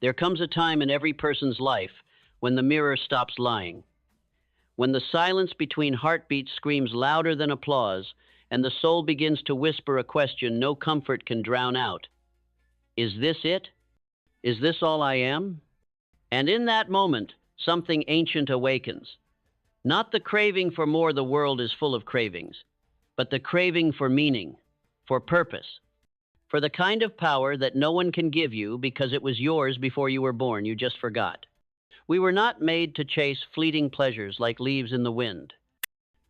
There comes a time in every person's life when the mirror stops lying, when the silence between heartbeats screams louder than applause, and the soul begins to whisper a question no comfort can drown out. Is this it? Is this all I am? And in that moment, something ancient awakens. Not the craving for more, the world is full of cravings, but the craving for meaning, for purpose, for the kind of power that no one can give you because it was yours before you were born. You just forgot. We were not made to chase fleeting pleasures like leaves in the wind.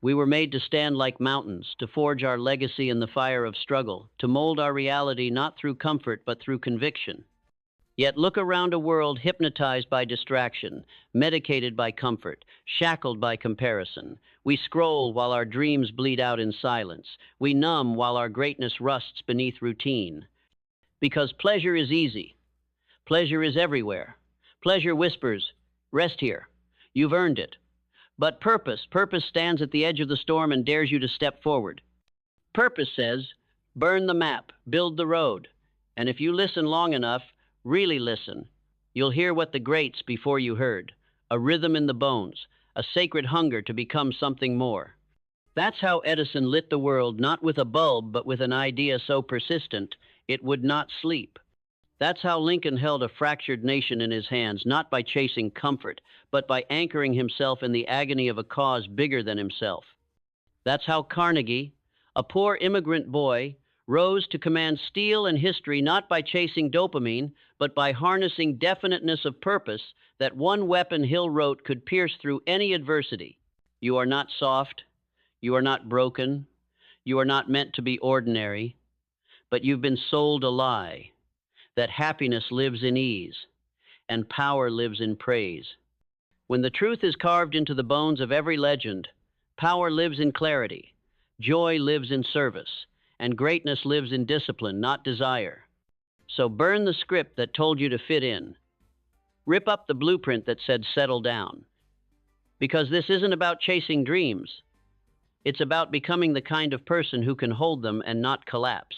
We were made to stand like mountains, to forge our legacy in the fire of struggle, to mold our reality not through comfort but through conviction. Yet look around a world hypnotized by distraction, medicated by comfort, shackled by comparison. We scroll while our dreams bleed out in silence. We numb while our greatness rusts beneath routine. Because pleasure is easy. Pleasure is everywhere. Pleasure whispers, rest here. You've earned it. But purpose stands at the edge of the storm and dares you to step forward. Purpose says, burn the map, build the road. And if you listen long enough, really listen, you'll hear what the greats before you heard, a rhythm in the bones, a sacred hunger to become something more. That's how Edison lit the world, not with a bulb, but with an idea so persistent it would not sleep. That's how Lincoln held a fractured nation in his hands, not by chasing comfort, but by anchoring himself in the agony of a cause bigger than himself. That's how Carnegie, a poor immigrant boy, rose to command steel and history not by chasing dopamine, but by harnessing definiteness of purpose, that one weapon, Hill wrote, could pierce through any adversity. You are not soft, you are not broken, you are not meant to be ordinary, but you've been sold a lie, that happiness lives in ease, and power lives in praise. When the truth is carved into the bones of every legend, power lives in clarity, joy lives in service, and greatness lives in discipline, not desire. So burn the script that told you to fit in. Rip up the blueprint that said settle down. Because this isn't about chasing dreams. It's about becoming the kind of person who can hold them and not collapse.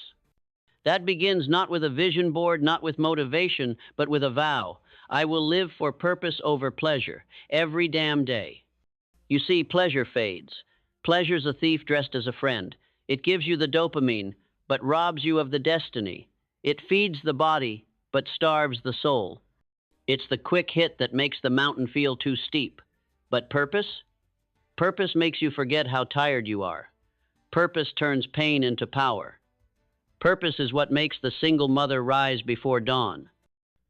That begins not with a vision board, not with motivation, but with a vow. I will live for purpose over pleasure, every damn day. You see, pleasure fades. Pleasure's a thief dressed as a friend. It gives you the dopamine, but robs you of the destiny. It feeds the body, but starves the soul. It's the quick hit that makes the mountain feel too steep. But purpose? Purpose makes you forget how tired you are. Purpose turns pain into power. Purpose is what makes the single mother rise before dawn.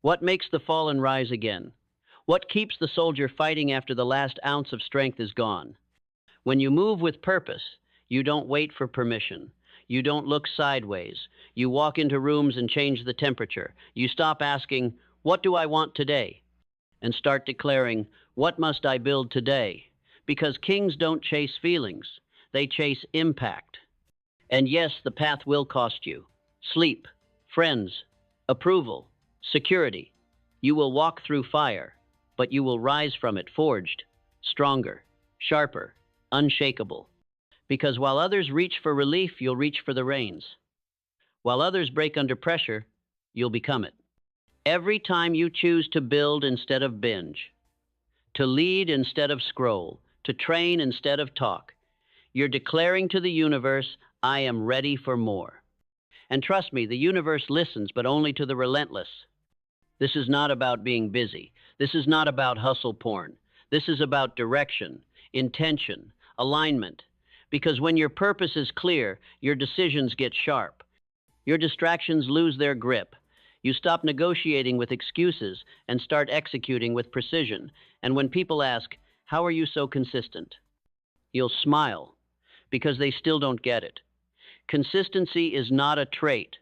What makes the fallen rise again? What keeps the soldier fighting after the last ounce of strength is gone? When you move with purpose, you don't wait for permission. You don't look sideways. You walk into rooms and change the temperature. You stop asking, what do I want today? And start declaring, what must I build today? Because kings don't chase feelings. They chase impact. And yes, the path will cost you. Sleep, friends, approval, security. You will walk through fire, but you will rise from it forged, stronger, sharper, unshakable. Because while others reach for relief, you'll reach for the reins. While others break under pressure, you'll become it. Every time you choose to build instead of binge, to lead instead of scroll, to train instead of talk, you're declaring to the universe, I am ready for more. And trust me, the universe listens, but only to the relentless. This is not about being busy. This is not about hustle porn. This is about direction, intention, alignment. Because when your purpose is clear, your decisions get sharp. Your distractions lose their grip. You stop negotiating with excuses and start executing with precision. And when people ask, how are you so consistent? You'll smile, because they still don't get it. Consistency is not a trait.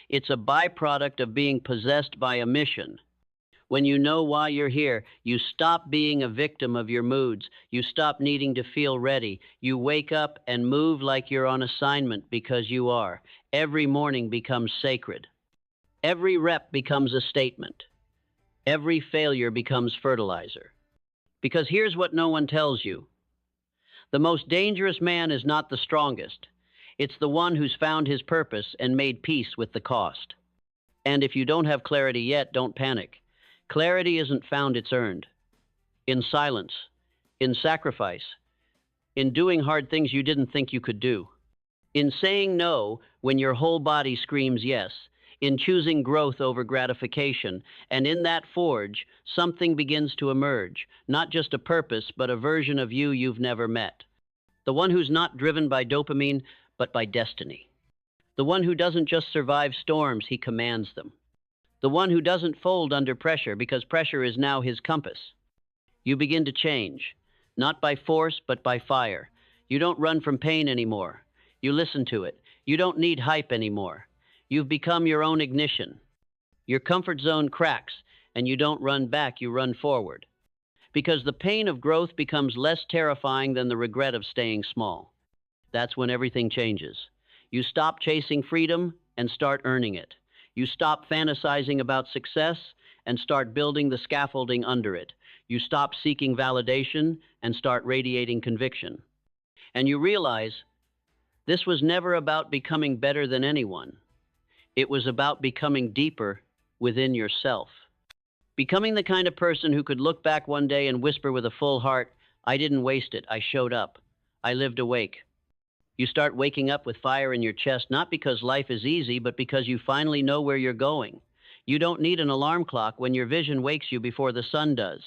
It's a byproduct of being possessed by a mission. When you know why you're here, you stop being a victim of your moods. You stop needing to feel ready. You wake up and move like you're on assignment because you are. Every morning becomes sacred. Every rep becomes a statement. Every failure becomes fertilizer. Because here's what no one tells you. The most dangerous man is not the strongest. It's the one who's found his purpose and made peace with the cost. And if you don't have clarity yet, don't panic. Clarity isn't found, it's earned. In silence, in sacrifice, in doing hard things you didn't think you could do, in saying no when your whole body screams yes, in choosing growth over gratification, and in that forge, something begins to emerge, not just a purpose, but a version of you you've never met. The one who's not driven by dopamine, but by destiny. The one who doesn't just survive storms, he commands them. The one who doesn't fold under pressure because pressure is now his compass. You begin to change, not by force, but by fire. You don't run from pain anymore. You listen to it. You don't need hype anymore. You've become your own ignition. Your comfort zone cracks, and you don't run back, you run forward. Because the pain of growth becomes less terrifying than the regret of staying small. That's when everything changes. You stop chasing freedom and start earning it. You stop fantasizing about success and start building the scaffolding under it. You stop seeking validation and start radiating conviction. And you realize this was never about becoming better than anyone. It was about becoming deeper within yourself. Becoming the kind of person who could look back one day and whisper with a full heart, I didn't waste it, I showed up. I lived awake. You start waking up with fire in your chest, not because life is easy, but because you finally know where you're going. You don't need an alarm clock when your vision wakes you before the sun does.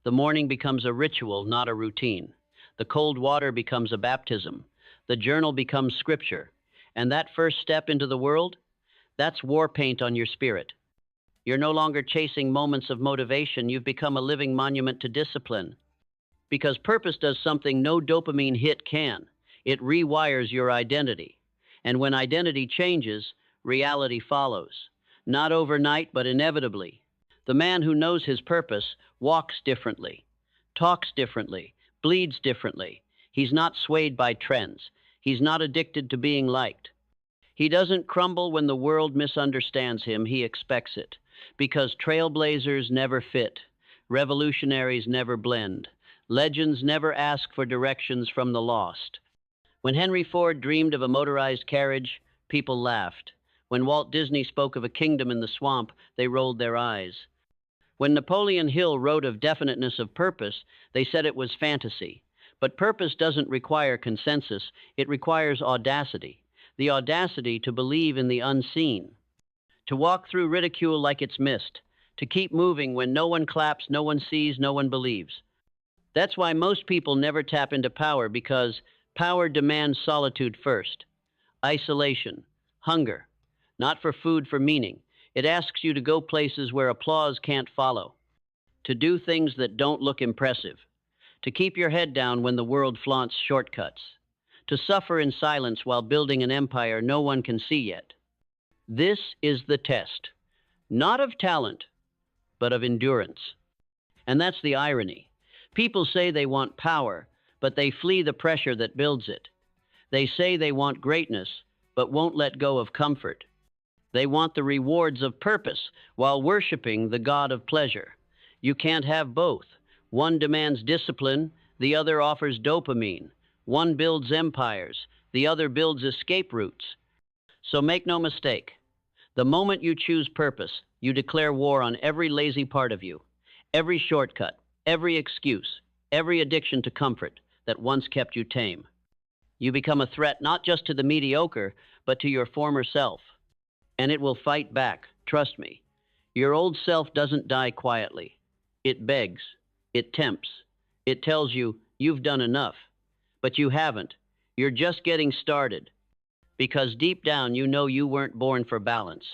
The morning becomes a ritual, not a routine. The cold water becomes a baptism. The journal becomes scripture. And that first step into the world, that's war paint on your spirit. You're no longer chasing moments of motivation. You've become a living monument to discipline. Because purpose does something no dopamine hit can. It rewires your identity. And when identity changes, reality follows. Not overnight, but inevitably. The man who knows his purpose walks differently, talks differently, bleeds differently. He's not swayed by trends. He's not addicted to being liked. He doesn't crumble when the world misunderstands him. He expects it. Because trailblazers never fit. Revolutionaries never blend. Legends never ask for directions from the lost. When Henry Ford dreamed of a motorized carriage, people laughed. When Walt Disney spoke of a kingdom in the swamp, they rolled their eyes. When Napoleon Hill wrote of definiteness of purpose, they said it was fantasy. But purpose doesn't require consensus, it requires audacity. The audacity to believe in the unseen. To walk through ridicule like it's mist. To keep moving when no one claps, no one sees, no one believes. That's why most people never tap into power, because power demands solitude first. Isolation, hunger, not for food, for meaning. It asks you to go places where applause can't follow. To do things that don't look impressive. To keep your head down when the world flaunts shortcuts. To suffer in silence while building an empire no one can see yet. This is the test, not of talent, but of endurance. And that's the irony. People say they want power, but they flee the pressure that builds it. They say they want greatness, but won't let go of comfort. They want the rewards of purpose while worshiping the god of pleasure. You can't have both. One demands discipline, the other offers dopamine. One builds empires, the other builds escape routes. So make no mistake. The moment you choose purpose, you declare war on every lazy part of you, every shortcut, every excuse, every addiction to comfort that once kept you tame. You become a threat not just to the mediocre, but to your former self. And it will fight back, trust me. Your old self doesn't die quietly. It begs, it tempts, it tells you you've done enough. But you haven't. You're just getting started. Because deep down you know you weren't born for balance.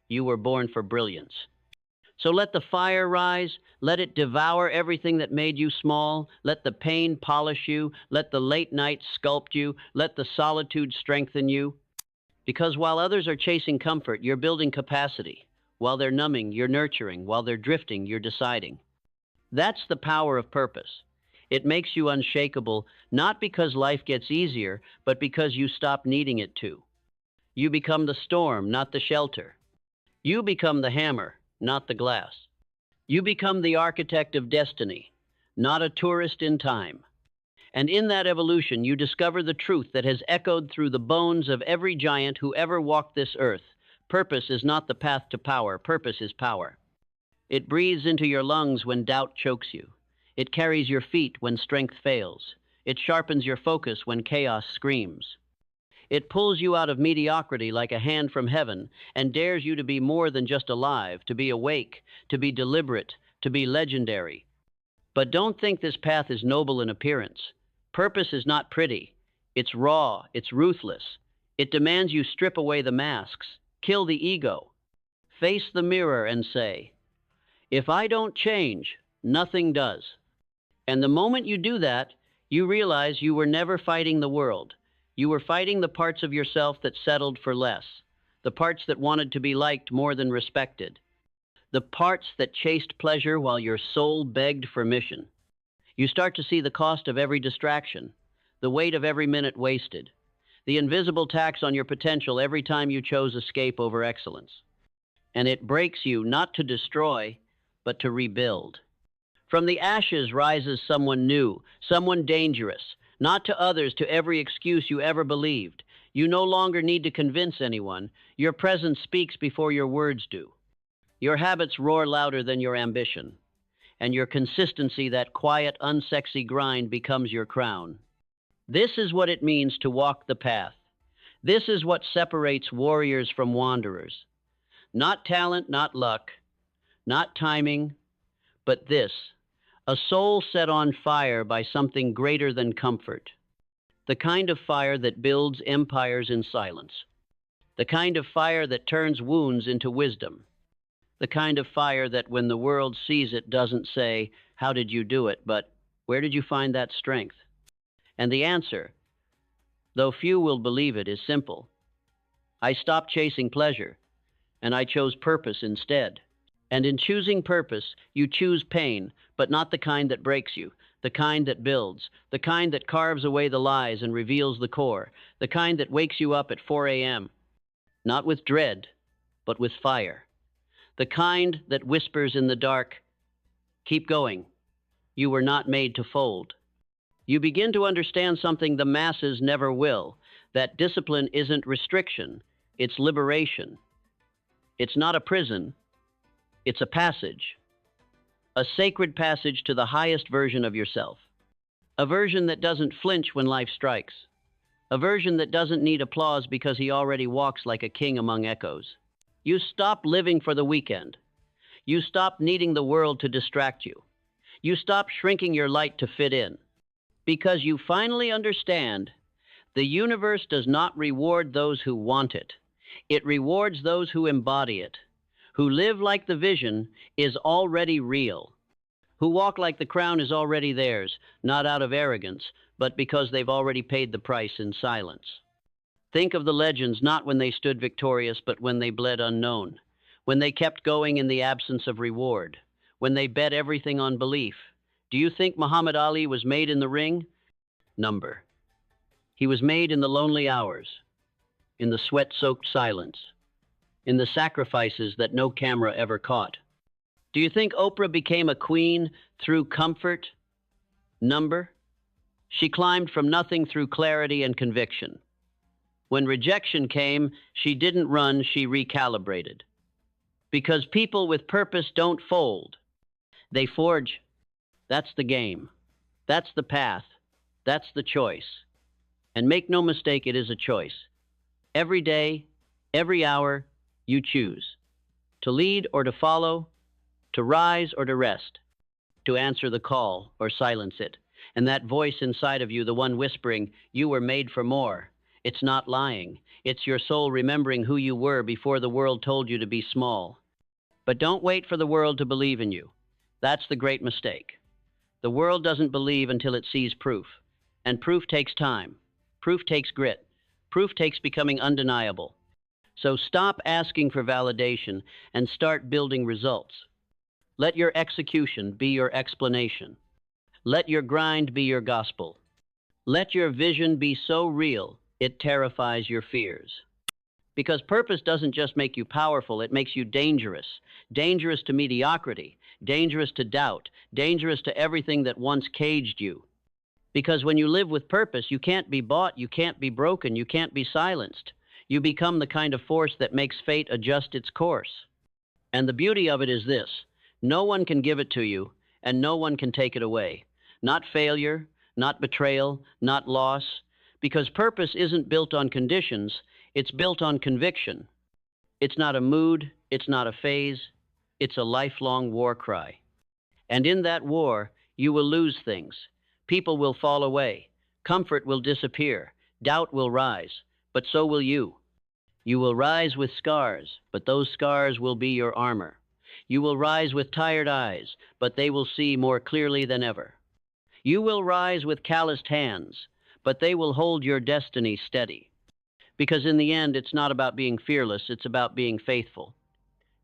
You were born for brilliance. So let the fire rise, let it devour everything that made you small, let the pain polish you, let the late nights sculpt you, let the solitude strengthen you. Because while others are chasing comfort, you're building capacity. While they're numbing, you're nurturing. While they're drifting, you're deciding. That's the power of purpose. It makes you unshakable, not because life gets easier, but because you stop needing it to. You become the storm, not the shelter. You become the hammer, not the glass. You become the architect of destiny, not a tourist in time. And in that evolution, you discover the truth that has echoed through the bones of every giant who ever walked this earth. Purpose is not the path to power. Purpose is power. It breathes into your lungs when doubt chokes you. It carries your feet when strength fails. It sharpens your focus when chaos screams. It pulls you out of mediocrity like a hand from heaven and dares you to be more than just alive, to be awake, to be deliberate, to be legendary. But don't think this path is noble in appearance. Purpose is not pretty. It's raw, it's ruthless. It demands you strip away the masks, kill the ego, face the mirror and say, if I don't change, nothing does. And the moment you do that, you realize you were never fighting the world. You were fighting the parts of yourself that settled for less, the parts that wanted to be liked more than respected, the parts that chased pleasure while your soul begged for mission. You start to see the cost of every distraction, the weight of every minute wasted, the invisible tax on your potential every time you chose escape over excellence. And it breaks you not to destroy, but to rebuild. From the ashes rises someone new, someone dangerous, not to others, to every excuse you ever believed. You no longer need to convince anyone. Your presence speaks before your words do. Your habits roar louder than your ambition. And your consistency, that quiet, unsexy grind, becomes your crown. This is what it means to walk the path. This is what separates warriors from wanderers. Not talent, not luck, not timing, but this. A soul set on fire by something greater than comfort. The kind of fire that builds empires in silence. The kind of fire that turns wounds into wisdom. The kind of fire that when the world sees it doesn't say, how did you do it, but where did you find that strength? And the answer, though few will believe it, is simple. I stopped chasing pleasure, and I chose purpose instead. And in choosing purpose, you choose pain, but not the kind that breaks you, the kind that builds, the kind that carves away the lies and reveals the core, the kind that wakes you up at 4 a.m., not with dread, but with fire, the kind that whispers in the dark, keep going, you were not made to fold. You begin to understand something the masses never will, that discipline isn't restriction, it's liberation. It's not a prison. It's a passage, a sacred passage to the highest version of yourself, a version that doesn't flinch when life strikes, a version that doesn't need applause because he already walks like a king among echoes. You stop living for the weekend. You stop needing the world to distract you. You stop shrinking your light to fit in, because you finally understand the universe does not reward those who want it. It rewards those who embody it, who live like the vision is already real, who walk like the crown is already theirs, not out of arrogance, but because they've already paid the price in silence. Think of the legends not when they stood victorious, but when they bled unknown, when they kept going in the absence of reward, when they bet everything on belief. Do you think Muhammad Ali was made in the ring? Number. He was made in the lonely hours, in the sweat-soaked silence, in the sacrifices that no camera ever caught. Do you think Oprah became a queen through comfort? Number. She climbed from nothing through clarity and conviction. When rejection came, she didn't run, she recalibrated. Because people with purpose don't fold. They forge. That's the game. That's the path. That's the choice. And make no mistake, it is a choice. Every day, every hour, you choose. To lead or to follow, to rise or to rest, to answer the call or silence it. And that voice inside of you, the one whispering, you were made for more. It's not lying. It's your soul remembering who you were before the world told you to be small. But don't wait for the world to believe in you. That's the great mistake. The world doesn't believe until it sees proof. And proof takes time. Proof takes grit. Proof takes becoming undeniable. So stop asking for validation and start building results. Let your execution be your explanation. Let your grind be your gospel. Let your vision be so real it terrifies your fears. Because purpose doesn't just make you powerful, it makes you dangerous. Dangerous to mediocrity, dangerous to doubt, dangerous to everything that once caged you. Because when you live with purpose, you can't be bought, you can't be broken, you can't be silenced. You become the kind of force that makes fate adjust its course. And the beauty of it is this: No one can give it to you, and no one can take it away. Not failure, not betrayal, not loss, because purpose isn't built on conditions, it's built on conviction. It's not a mood, it's not a phase, it's a lifelong war cry. And in that war, you will lose things. People will fall away. Comfort will disappear. Doubt will rise. But so will you. You will rise with scars, but those scars will be your armor. You will rise with tired eyes, but they will see more clearly than ever. You will rise with calloused hands, but they will hold your destiny steady. Because in the end, it's not about being fearless, it's about being faithful.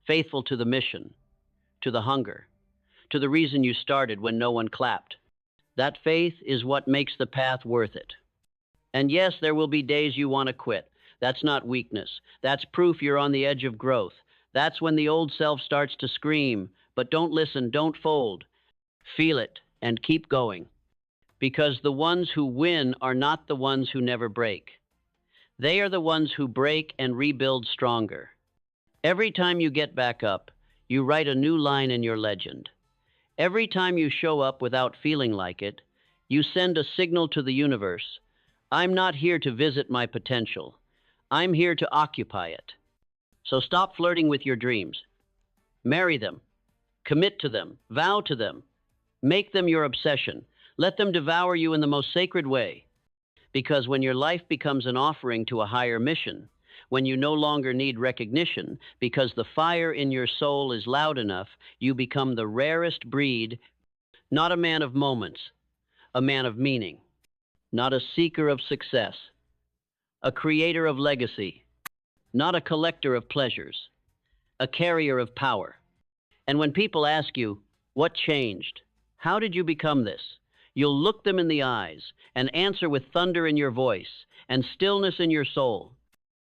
Faithful to the mission, to the hunger, to the reason you started when no one clapped. That faith is what makes the path worth it. And yes, there will be days you want to quit. That's not weakness. That's proof you're on the edge of growth. That's when the old self starts to scream, but don't listen, don't fold. Feel it and keep going. Because the ones who win are not the ones who never break. They are the ones who break and rebuild stronger. Every time you get back up, you write a new line in your legend. Every time you show up without feeling like it, you send a signal to the universe. I'm not here to visit my potential. I'm here to occupy it. So stop flirting with your dreams. Marry them. Commit to them. Vow to them. Make them your obsession. Let them devour you in the most sacred way. Because when your life becomes an offering to a higher mission, when you no longer need recognition, because the fire in your soul is loud enough, you become the rarest breed, not a man of moments, a man of meaning, not a seeker of success, a creator of legacy, not a collector of pleasures, a carrier of power. And when people ask you, what changed? How did you become this? You'll look them in the eyes and answer with thunder in your voice and stillness in your soul.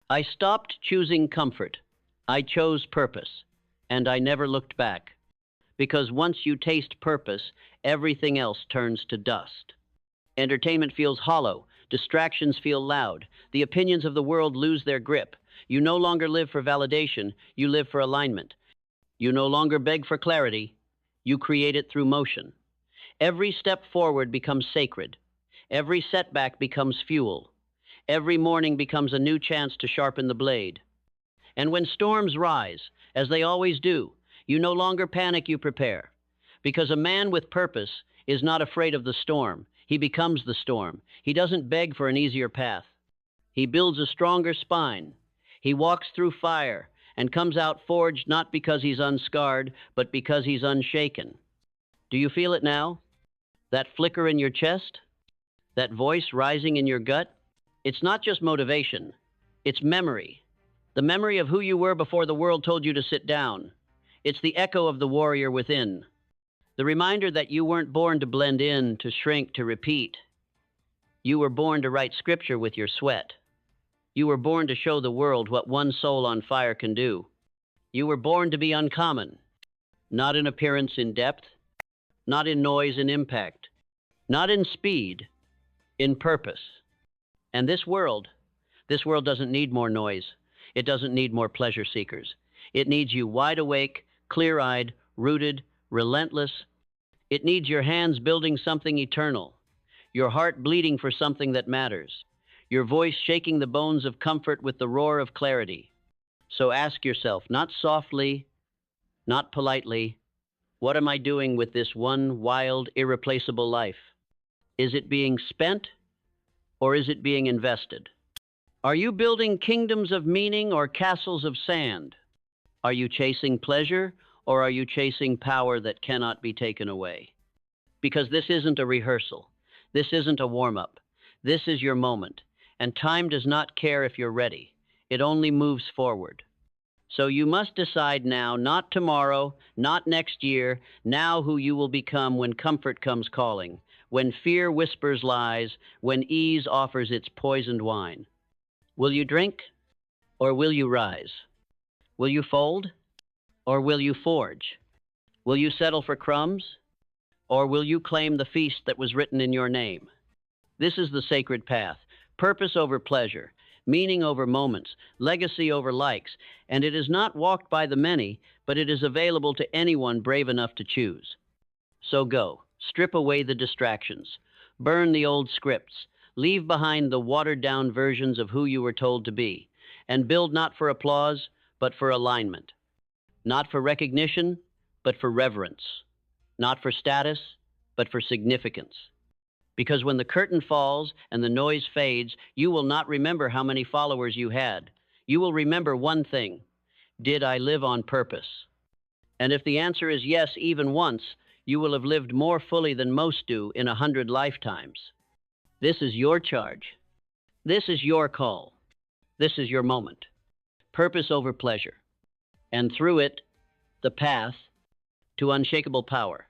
I stopped choosing comfort. I chose purpose, and I never looked back. Because once you taste purpose, everything else turns to dust. Entertainment feels hollow. Distractions feel loud. The opinions of the world lose their grip. You no longer live for validation. You live for alignment. You no longer beg for clarity. You create it through motion. Every step forward becomes sacred. Every setback becomes fuel. Every morning becomes a new chance to sharpen the blade. And when storms rise, as they always do, you no longer panic, you prepare. Because a man with purpose is not afraid of the storm. He becomes the storm. He doesn't beg for an easier path. He builds a stronger spine. He walks through fire and comes out forged not because he's unscarred, but because he's unshaken. Do you feel it now? That flicker in your chest? That voice rising in your gut? It's not just motivation. It's memory. The memory of who you were before the world told you to sit down. It's the echo of the warrior within. The reminder that you weren't born to blend in, to shrink, to repeat. You were born to write scripture with your sweat. You were born to show the world what one soul on fire can do. You were born to be uncommon, not in appearance, in depth, not in noise, in impact, not in speed, in purpose. And this world doesn't need more noise. It doesn't need more pleasure seekers. It needs you wide awake, clear-eyed, rooted, relentless. It needs your hands building something eternal, your heart bleeding for something that matters, your voice shaking the bones of comfort with the roar of clarity. So ask yourself, not softly, not politely, what am I doing with this one wild, irreplaceable life? Is it being spent, or is it being invested? Are you building kingdoms of meaning or castles of sand? Are you chasing pleasure, or are you chasing power that cannot be taken away? Because this isn't a rehearsal. This isn't a warm-up. This is your moment, and time does not care if you're ready. It only moves forward. So you must decide now, not tomorrow, not next year, now who you will become when comfort comes calling, when fear whispers lies, when ease offers its poisoned wine. Will you drink, or will you rise? Will you fold, or will you forge? Will you settle for crumbs, or will you claim the feast that was written in your name? This is the sacred path, purpose over pleasure, meaning over moments, legacy over likes, and it is not walked by the many, but it is available to anyone brave enough to choose. So go, strip away the distractions, burn the old scripts, leave behind the watered-down versions of who you were told to be, and build not for applause, but for alignment. Not for recognition, but for reverence. Not for status, but for significance. Because when the curtain falls and the noise fades, you will not remember how many followers you had. You will remember one thing: did I live on purpose? And if the answer is yes, even once, you will have lived more fully than most do in 100 lifetimes. This is your charge. This is your call. This is your moment. Purpose over pleasure. And through it, the path to unshakable power.